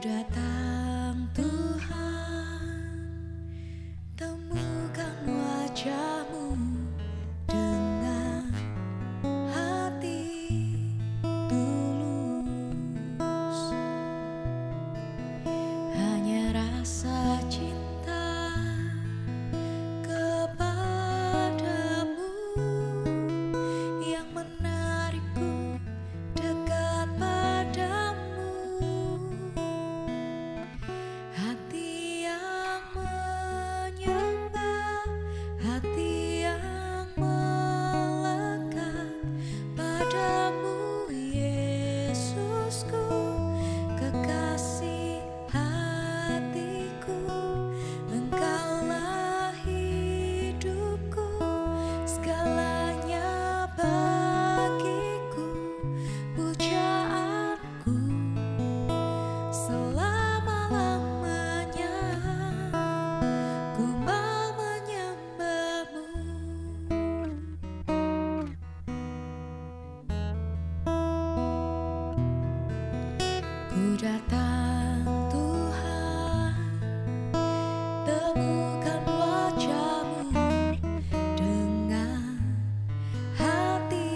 datang Tuhan, temukan wajah-Mu dengan hati tulus. Hanya rasa cinta kepadamu yang menarikku dekat padamu. Hati yang menyembah, hati yang melekat padamu, Yesusku, kekasih hatiku. Engkaulah hidupku, segalanya bagiku, pujaanku selama-lamanya. Ku mau menyembah-Mu. Ku datang Tuhan, temukan wajah-Mu dengan hati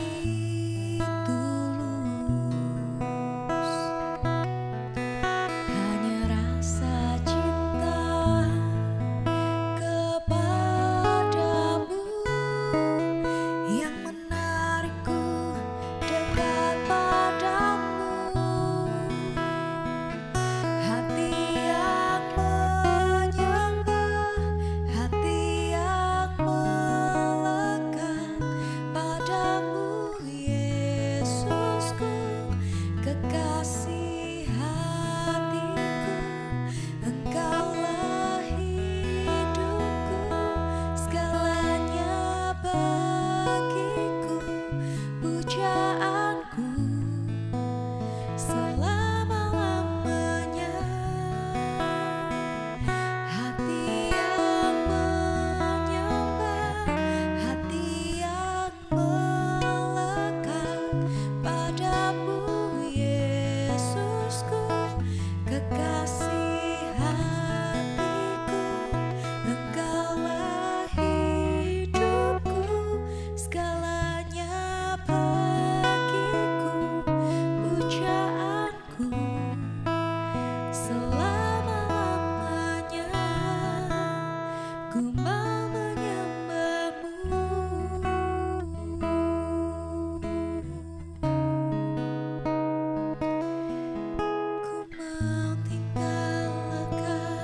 tulus. Hanya rasa cinta kepadamu yang menarikku dekat padamu. Hati yang menyembah, hati yang melekat padamu, Yesusku, kekasih hatiku. Engkaulah hidupku, segalanya bagiku, pujaanku selama-lamanya. Hati yang menyembah, hati yang melekat padamu, Yesusku, kekasih hatiku. Engkaulah hidupku, segalanya bagiku, pujaanku selama-lamanya. Ku mau menyembah-Mu. Ku mau tinggal lekat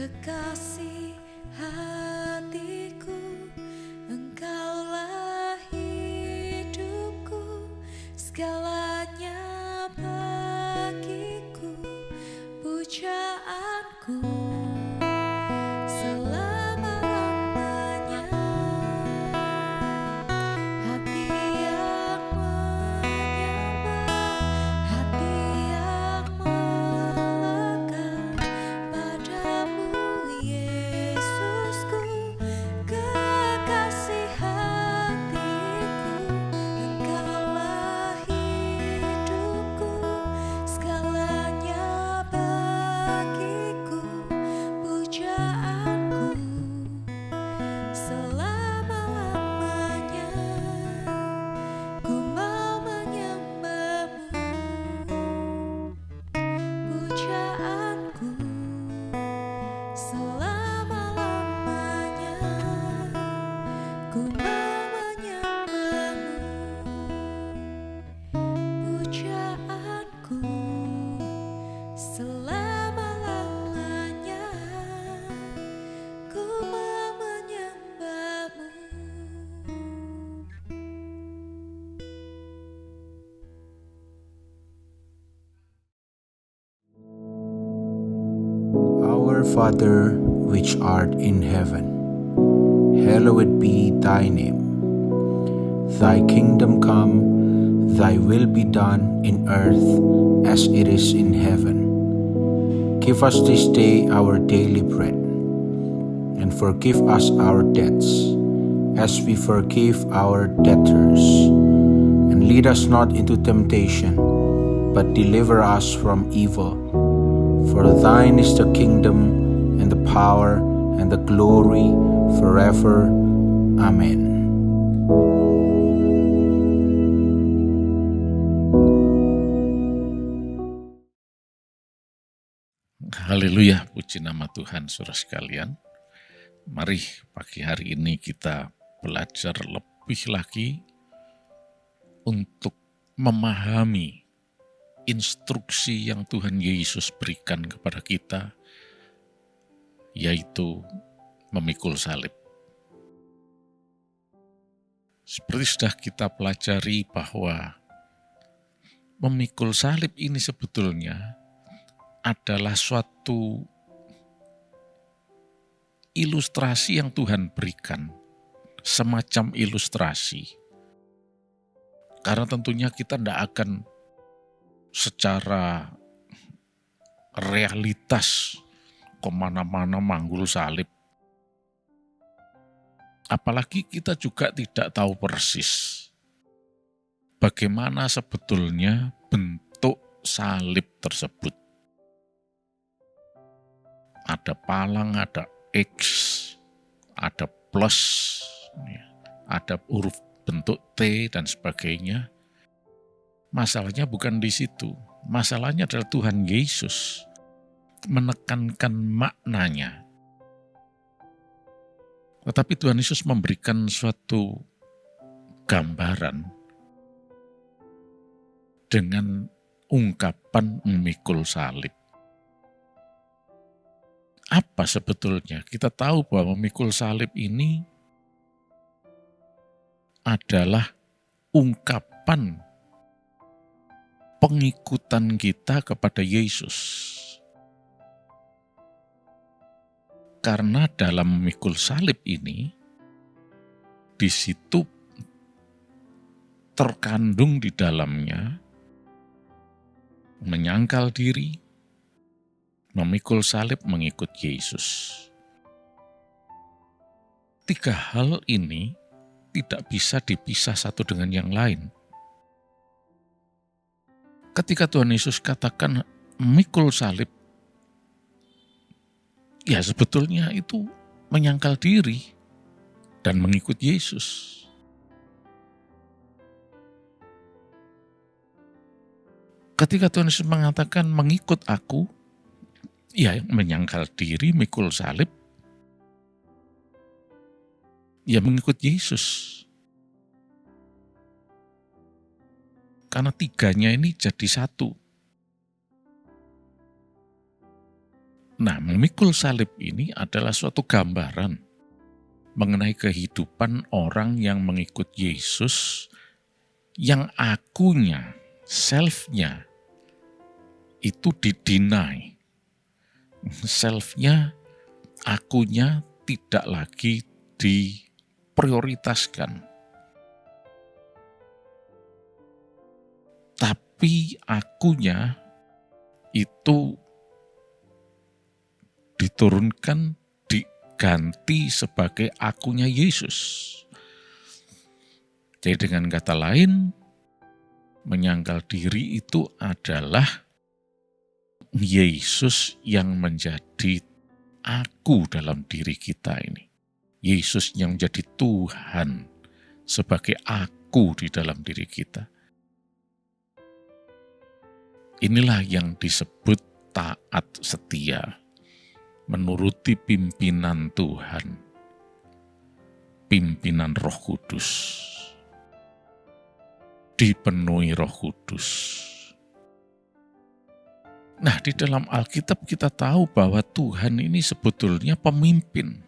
kekasih hatiku, Engkaulah hidupku, segalanya bagiku, pujaanku selama-lamanya. Hati yang menyembah, hati yang melekat padamu, Yesusku, kekasih hatiku. Engkaulah hidupku, segalanya bagiku, pujaanku selama-lamanya. Ku mau menyembahmu, pujaanku selama-lamanya. Ku mau menyembahmu, pujaanku selama-lamanya. Ku mau menyembahmu. Our Father, which art in heaven, hallowed be thy name. Thy kingdom come, thy will be done in earth as it is in heaven. Give us this day our daily bread, and forgive us our debts, as we forgive our debtors. And lead us not into temptation, but deliver us from evil. For thine is the kingdom, and the power, and the glory, forever. Amen. Haleluya, puji nama Tuhan saudara sekalian. Mari pagi hari ini kita belajar lebih lagi untuk memahami instruksi yang Tuhan Yesus berikan kepada kita, yaitu memikul salib. Seperti sudah kita pelajari bahwa memikul salib ini sebetulnya adalah suatu ilustrasi yang Tuhan berikan, semacam ilustrasi. Karena tentunya kita tidak akan secara realitas kemana-mana manggul salib. Apalagi kita juga tidak tahu persis bagaimana sebetulnya bentuk salib tersebut. Ada palang, ada X, ada plus, ada huruf bentuk T dan sebagainya. Masalahnya bukan di situ. Masalahnya adalah Tuhan Yesus menekankan maknanya. Tetapi Tuhan Yesus memberikan suatu gambaran dengan ungkapan memikul salib. Apa sebetulnya? Kita tahu bahwa memikul salib ini adalah ungkapan pengikutan kita kepada Yesus. Karena dalam memikul salib ini, di situ terkandung di dalamnya menyangkal diri, memikul salib mengikut Yesus. 3 hal ini tidak bisa dipisah satu dengan yang lain. Ketika Tuhan Yesus katakan memikul salib, ya sebetulnya itu menyangkal diri dan mengikut Yesus. Ketika Tuhan Yesus mengatakan mengikut aku, ya menyangkal diri, mikul salib, ya mengikut Yesus. Karena 3-nya ini jadi satu. Nah, memikul salib ini adalah suatu gambaran mengenai kehidupan orang yang mengikut Yesus, yang akunya, self-nya, itu didinai. Self-nya, akunya tidak lagi diprioritaskan. Tapi akunya itu diturunkan, diganti sebagai akunya Yesus. Jadi dengan kata lain, menyangkal diri itu adalah Yesus yang menjadi aku dalam diri kita ini. Yesus yang menjadi Tuhan sebagai aku di dalam diri kita. Inilah yang disebut taat setia, menuruti pimpinan Tuhan, pimpinan Roh Kudus, dipenuhi Roh Kudus. Nah, di dalam Alkitab kita tahu bahwa Tuhan ini sebetulnya pemimpin.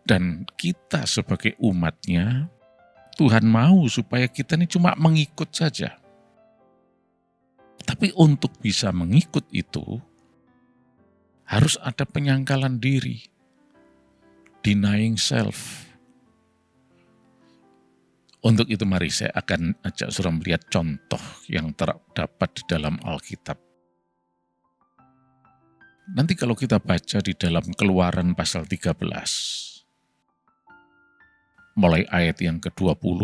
Dan kita sebagai umatnya, Tuhan mau supaya kita ini cuma mengikut saja. Tapi untuk bisa mengikut itu, harus ada penyangkalan diri, denying self. Untuk itu mari saya akan ajak saudara melihat contoh yang terdapat di dalam Alkitab. Nanti kalau kita baca di dalam Keluaran pasal 13, mulai ayat yang ke-20,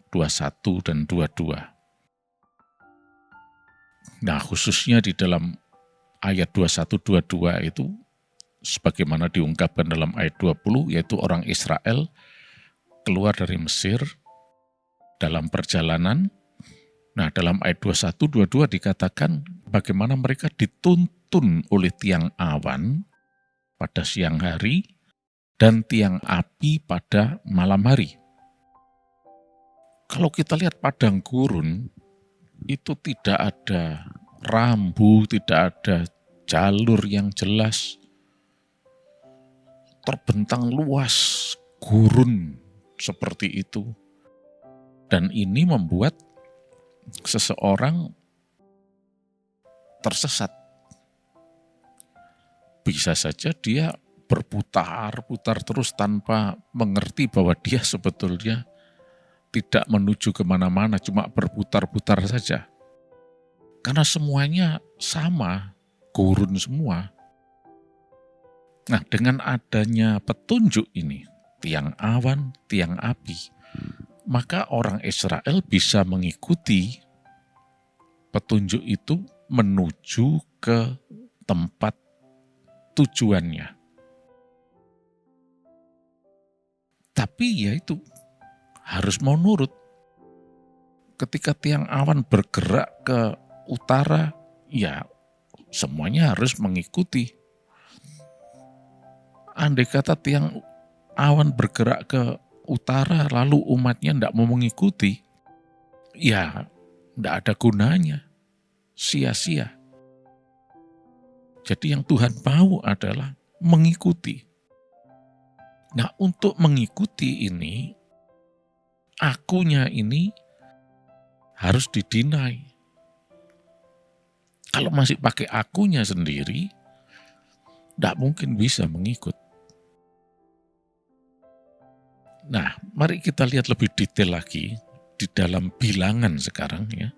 21, dan 22. Nah, khususnya di dalam ayat 21-22 itu, sebagaimana diungkapkan dalam ayat 20, yaitu orang Israel keluar dari Mesir dalam perjalanan. Nah, dalam ayat 21-22 dikatakan bagaimana mereka dituntun oleh tiang awan pada siang hari dan tiang api pada malam hari. Kalau kita lihat padang gurun, itu tidak ada rambu, tidak ada jalur yang jelas. Terbentang luas, gurun seperti itu. Dan ini membuat seseorang tersesat. Bisa saja dia berputar-putar terus tanpa mengerti bahwa dia sebetulnya tidak menuju kemana-mana, cuma berputar-putar saja. Karena semuanya sama, gurun semua. Nah, dengan adanya petunjuk ini, tiang awan, tiang api, maka orang Israel bisa mengikuti petunjuk itu menuju ke tempat tujuannya. Tapi ya itu, harus mau nurut. Ketika tiang awan bergerak ke utara, ya semuanya harus mengikuti. Andai kata tiang awan bergerak ke utara, lalu umatnya tidak mau mengikuti, ya tidak ada gunanya, sia-sia. Jadi yang Tuhan mau adalah mengikuti. Nah, untuk mengikuti ini, akunya ini harus didinai. Kalau masih pakai akunya sendiri, tidak mungkin bisa mengikut. Nah, mari kita lihat lebih detail lagi di dalam Bilangan sekarang ya.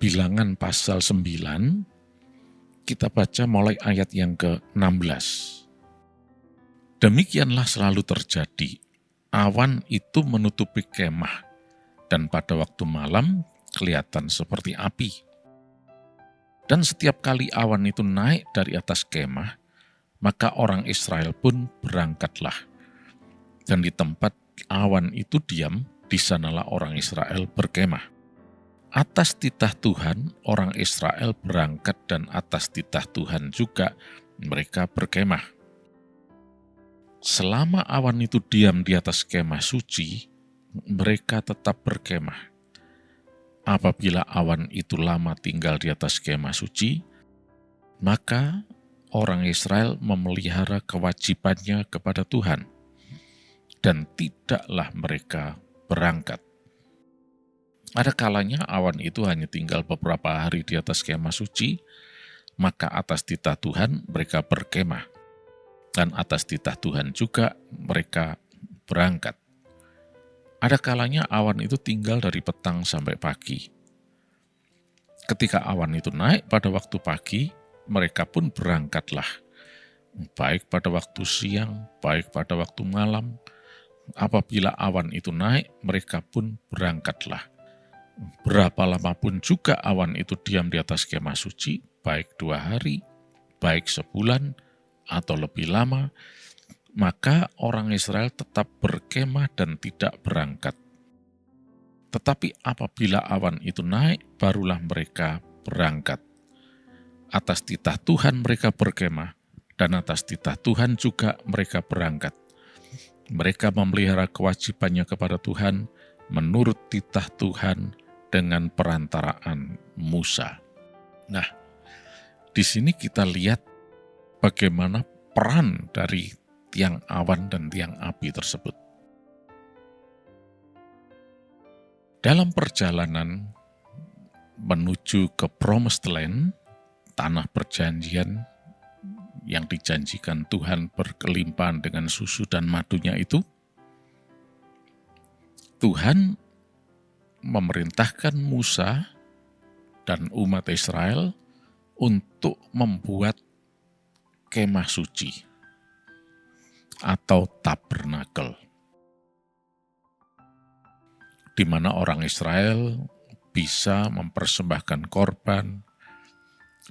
Bilangan pasal 9, kita baca mulai ayat yang ke-16. Demikianlah selalu terjadi. Awan itu menutupi kemah, dan pada waktu malam kelihatan seperti api. Dan setiap kali awan itu naik dari atas kemah, maka orang Israel pun berangkatlah. Dan di tempat awan itu diam, di sanalah orang Israel berkemah. Atas titah Tuhan, orang Israel berangkat, dan atas titah Tuhan juga mereka berkemah. Selama awan itu diam di atas kemah suci, mereka tetap berkemah. Apabila awan itu lama tinggal di atas kemah suci, Maka orang Israel memelihara kewajibannya kepada Tuhan, dan tidaklah mereka berangkat. Ada kalanya awan itu hanya tinggal beberapa hari di atas kemah suci, maka atas titah Tuhan mereka berkemah, dan atas titah Tuhan juga mereka berangkat. Ada kalanya awan itu tinggal dari petang sampai pagi. Ketika awan itu naik pada waktu pagi, mereka pun berangkatlah, baik pada waktu siang, baik pada waktu malam. Apabila awan itu naik, mereka pun berangkatlah. Berapa lama pun juga awan itu diam di atas kemah suci, baik 2 hari, baik sebulan, atau lebih lama, maka orang Israel tetap berkemah dan tidak berangkat. Tetapi apabila awan itu naik, barulah mereka berangkat. Atas titah Tuhan mereka berkemah, dan atas titah Tuhan juga mereka berangkat. Mereka memelihara kewajibannya kepada Tuhan menurut titah Tuhan dengan perantaraan Musa. Nah, di sini kita lihat bagaimana peran dari tiang awan dan tiang api tersebut. Dalam perjalanan menuju ke Promised Land, tanah perjanjian yang dijanjikan Tuhan berkelimpahan dengan susu dan madunya itu, Tuhan memerintahkan Musa dan umat Israel untuk membuat kemah suci atau tabernakel, di mana orang Israel bisa mempersembahkan korban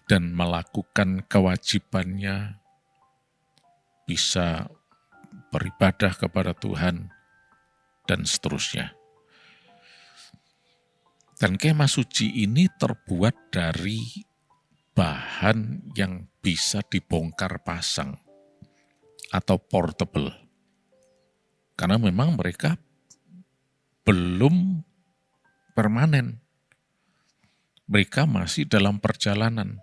dan melakukan kewajibannya, bisa beribadah kepada Tuhan, dan seterusnya. Dan kemah suci ini terbuat dari bahan yang bisa dibongkar pasang atau portable. Karena memang mereka belum permanen. Mereka masih dalam perjalanan.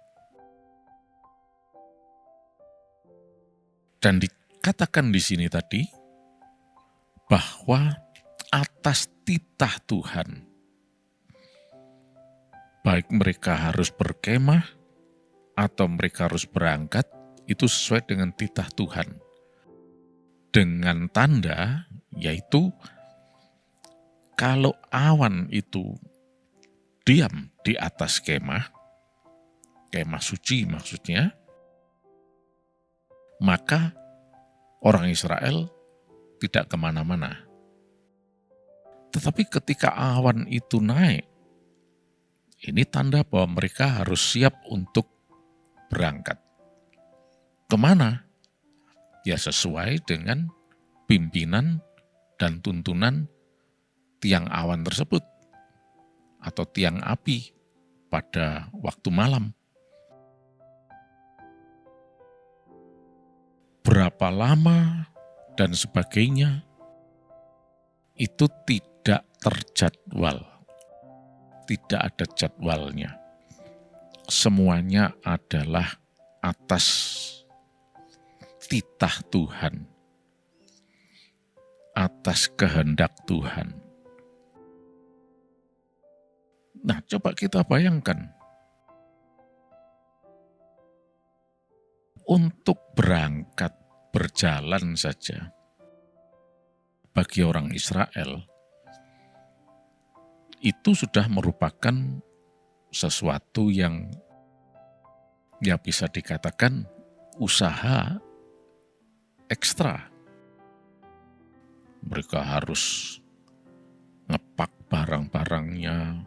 Dan dikatakan di sini tadi bahwa atas titah Tuhan, baik mereka harus berkemah atau mereka harus berangkat, itu sesuai dengan titah Tuhan. Dengan tanda, yaitu kalau awan itu diam di atas kemah suci maksudnya, maka orang Israel tidak kemana-mana. Tetapi ketika awan itu naik, ini tanda bahwa mereka harus siap untuk berangkat. Kemana? Ya sesuai dengan pimpinan dan tuntunan tiang awan tersebut atau tiang api pada waktu malam. Berapa lama dan sebagainya itu tidak terjadwal. Tidak ada jadwalnya. Semuanya adalah atas titah Tuhan, atas kehendak Tuhan. Nah, coba kita bayangkan. Untuk berangkat berjalan saja, bagi orang Israel, itu sudah merupakan sesuatu yang ya bisa dikatakan usaha ekstra. Mereka harus ngepak barang-barangnya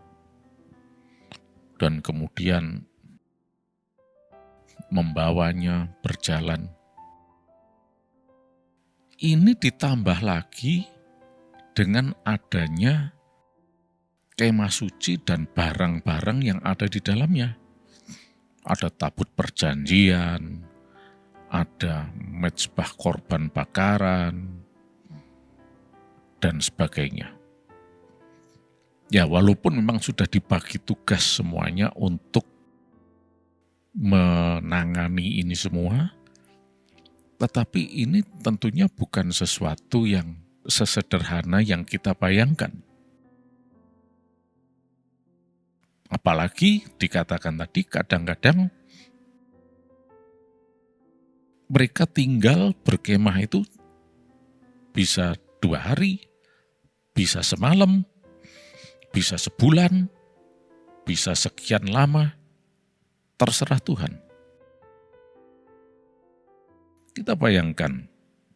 dan kemudian membawanya berjalan. Ini ditambah lagi dengan adanya kemah suci dan barang-barang yang ada di dalamnya. Ada tabut perjanjian, ada mezbah korban bakaran, dan sebagainya. Ya, walaupun memang sudah dibagi tugas semuanya untuk menangani ini semua, tetapi ini tentunya bukan sesuatu yang sesederhana yang kita bayangkan. Apalagi dikatakan tadi kadang-kadang mereka tinggal berkemah itu bisa 2 hari, bisa semalam, bisa sebulan, bisa sekian lama, terserah Tuhan. Kita bayangkan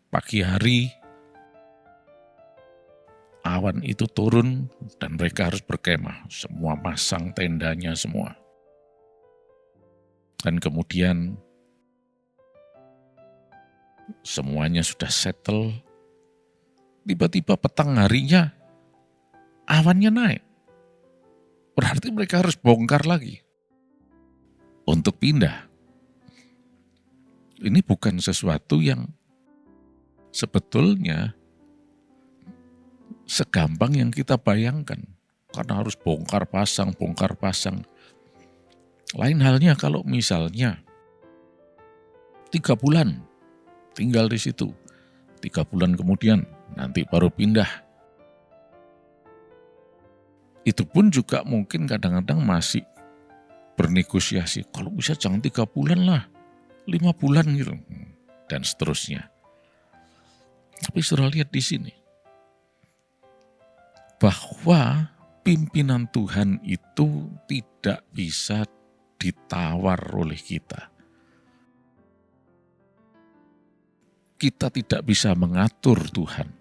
pagi hari awan itu turun dan mereka harus berkemah, semua masang tendanya semua. Dan kemudian semuanya sudah settle, tiba-tiba petang harinya awannya naik. Berarti mereka harus bongkar lagi untuk pindah. Ini bukan sesuatu yang sebetulnya segampang yang kita bayangkan. Karena harus bongkar pasang. Lain halnya kalau misalnya 3 bulan tinggal di situ. 3 bulan kemudian nanti baru pindah. Itu pun juga mungkin kadang-kadang masih bernegosiasi. Kalau bisa jangan 3 bulan lah, 5 bulan gitu. Dan seterusnya. Tapi saudara lihat di sini. Bahwa pimpinan Tuhan itu tidak bisa ditawar oleh kita. Kita tidak bisa mengatur Tuhan.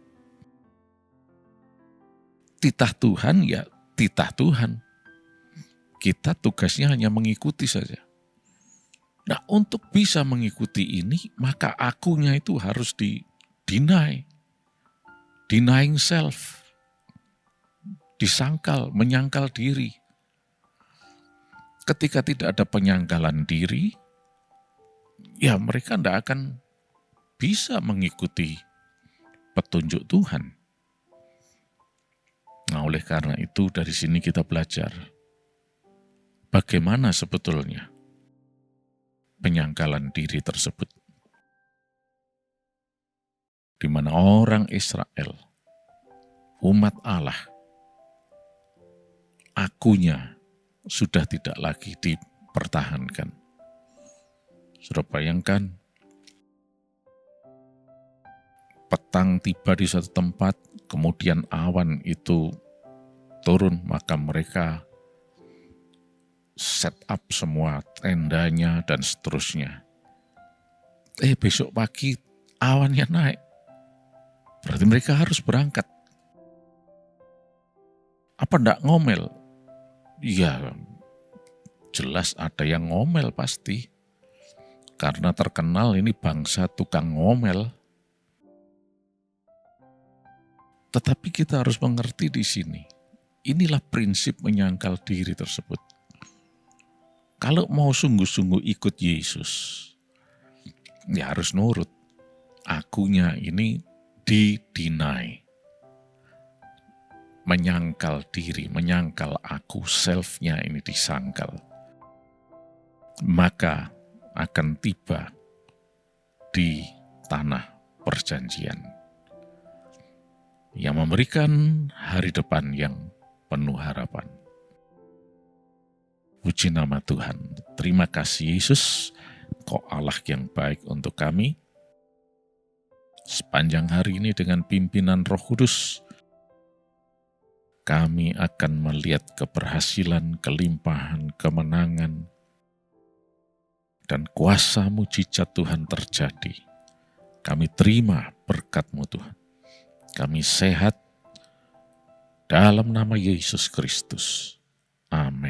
Titah Tuhan ya titah Tuhan. Kita tugasnya hanya mengikuti saja. Nah, untuk bisa mengikuti ini, maka akunya itu harus di-deny. Denying self. Disangkal, menyangkal diri. Ketika tidak ada penyangkalan diri, ya mereka tidak akan bisa mengikuti petunjuk Tuhan. Nah, oleh karena itu dari sini kita belajar bagaimana sebetulnya penyangkalan diri tersebut. Di mana orang Israel, umat Allah, akunya sudah tidak lagi dipertahankan. Sudah bayangkan, petang tiba di suatu tempat, kemudian awan itu turun, maka mereka set up semua tendanya dan seterusnya. Besok pagi awannya naik, berarti mereka harus berangkat. Apa enggak ngomel? Ya, jelas ada yang ngomel pasti. Karena terkenal ini bangsa tukang ngomel. Tetapi kita harus mengerti di sini. Inilah prinsip menyangkal diri tersebut. Kalau mau sungguh-sungguh ikut Yesus, ya harus nurut. Akunya ini di-deny. Menyangkal diri, menyangkal aku, self-nya ini disangkal. Maka akan tiba di tanah perjanjian yang memberikan hari depan yang penuh harapan. Puji nama Tuhan. Terima kasih Yesus, Kau Allah yang baik untuk kami. Sepanjang hari ini dengan pimpinan Roh Kudus, kami akan melihat keberhasilan, kelimpahan, kemenangan, dan kuasa mujizat Tuhan terjadi. Kami terima berkat-Mu Tuhan. Kami sehat dalam nama Yesus Kristus. Amin.